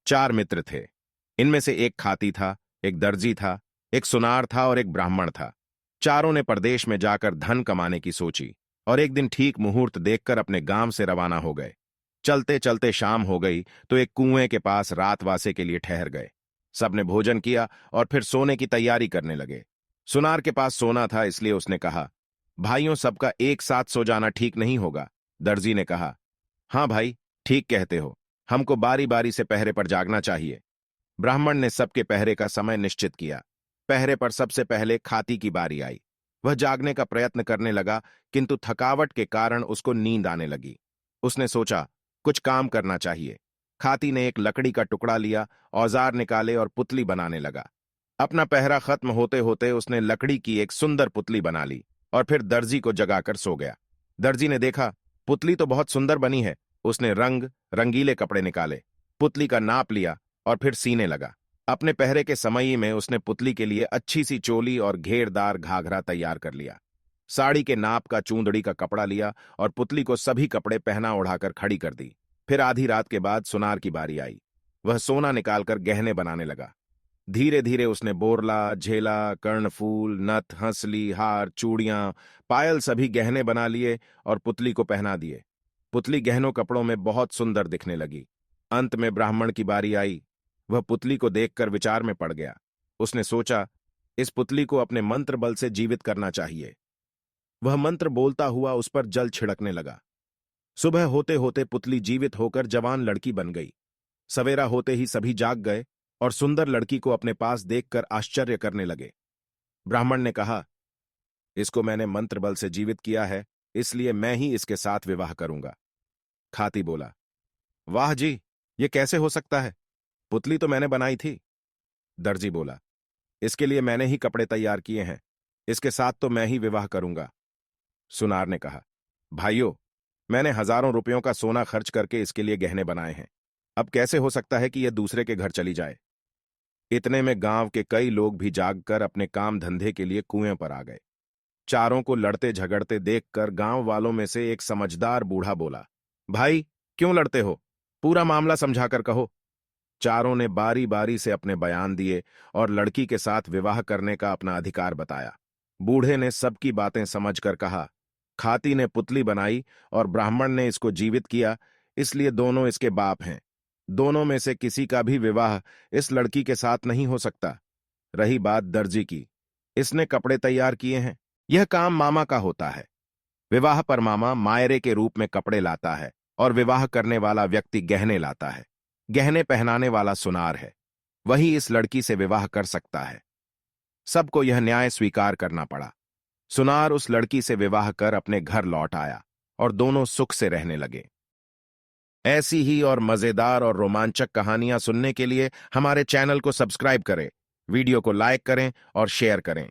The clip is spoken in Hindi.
4 मित्र थे। इनमें से एक खाती था, एक दर्जी था, एक सुनार था और एक ब्राह्मण था। चारों ने परदेश में जाकर धन कमाने की सोची और एक दिन ठीक मुहूर्त देखकर अपने गांव से रवाना हो गए। चलते चलते शाम हो गई तो एक कुएं के पास रात वासे के लिए ठहर गए। सबने भोजन किया और फिर सोने की तैयारी करने लगे। सुनार के पास सोना था, इसलिए उसने कहा, भाइयों, सबका एक साथ सो जाना ठीक नहीं होगा। दर्जी ने कहा, हाँ भाई, ठीक कहते हो, हमको बारी बारी से पहरे पर जागना चाहिए। ब्राह्मण ने सबके पहरे का समय निश्चित किया। पहरे पर सबसे पहले खाती की बारी आई। वह जागने का प्रयत्न करने लगा, किंतु थकावट के कारण उसको नींद आने लगी। उसने सोचा, कुछ काम करना चाहिए। खाती ने एक लकड़ी का टुकड़ा लिया, औजार निकाले और पुतली बनाने लगा। अपना पहरा खत्म होते होते उसने लकड़ी की एक सुंदर पुतली बना ली और फिर दर्जी को जगाकर सो गया। दर्जी ने देखा, पुतली तो बहुत सुंदर बनी है। उसने रंगीले कपड़े निकाले, पुतली का नाप लिया और फिर सीने लगा। अपने पहरे के समय ही में उसने पुतली के लिए अच्छी सी चोली और घेरदार घाघरा तैयार कर लिया। साड़ी के नाप का चूंदड़ी का कपड़ा लिया और पुतली को सभी कपड़े पहना ओढ़ाकर खड़ी कर दी। फिर आधी रात के बाद सुनार की बारी आई। वह सोना निकालकर गहने बनाने लगा। धीरे धीरे उसने बोरला, झेला, कर्णफूल, नथ, हंसली, हार, चूड़ियां, पायल सभी गहने बना लिए और पुतली को पहना दिए। पुतली गहनों कपड़ों में बहुत सुंदर दिखने लगी। अंत में ब्राह्मण की बारी आई। वह पुतली को देखकर विचार में पड़ गया। उसने सोचा, इस पुतली को अपने मंत्र बल से जीवित करना चाहिए। वह मंत्र बोलता हुआ उस पर जल छिड़कने लगा। सुबह होते होते पुतली जीवित होकर जवान लड़की बन गई। सवेरा होते ही सभी जाग गए और सुंदर लड़की को अपने पास देखकर आश्चर्य करने लगे। ब्राह्मण ने कहा, इसको मैंने मंत्र बल से जीवित किया है, इसलिए मैं ही इसके साथ विवाह करूंगा। खाती बोला, वाह जी, ये कैसे हो सकता है? पुतली तो मैंने बनाई थी। दर्जी बोला, इसके लिए मैंने ही कपड़े तैयार किए हैं, इसके साथ तो मैं ही विवाह करूंगा। सुनार ने कहा, भाइयों, मैंने हजारों रुपयों का सोना खर्च करके इसके लिए गहने बनाए हैं, अब कैसे हो सकता है कि यह दूसरे के घर चली जाए? इतने में गांव के कई लोग भी जागकर अपने काम धंधे के लिए कुएं पर आ गए। चारों को लड़ते झगड़ते देखकर गांव वालों में से एक समझदार बूढ़ा बोला, भाई, क्यों लड़ते हो? पूरा मामला समझाकर कहो। चारों ने बारी बारी से अपने बयान दिए और लड़की के साथ विवाह करने का अपना अधिकार बताया। बूढ़े ने सबकी बातें समझकर कहा, खाती ने पुतली बनाई और ब्राह्मण ने इसको जीवित किया, इसलिए दोनों इसके बाप हैं। दोनों में से किसी का भी विवाह इस लड़की के साथ नहीं हो सकता। रही बात दर्जी की, इसने कपड़े तैयार किए हैं, यह काम मामा का होता है। विवाह पर मामा मायरे के रूप में कपड़े लाता है और विवाह करने वाला व्यक्ति गहने लाता है। गहने पहनाने वाला सुनार है, वही इस लड़की से विवाह कर सकता है। सबको यह न्याय स्वीकार करना पड़ा। सुनार उस लड़की से विवाह कर अपने घर लौट आया और दोनों सुख से रहने लगे। ऐसी ही और मजेदार और रोमांचक कहानियां सुनने के लिए हमारे चैनल को सब्सक्राइब करें, वीडियो को लाइक करें और शेयर करें।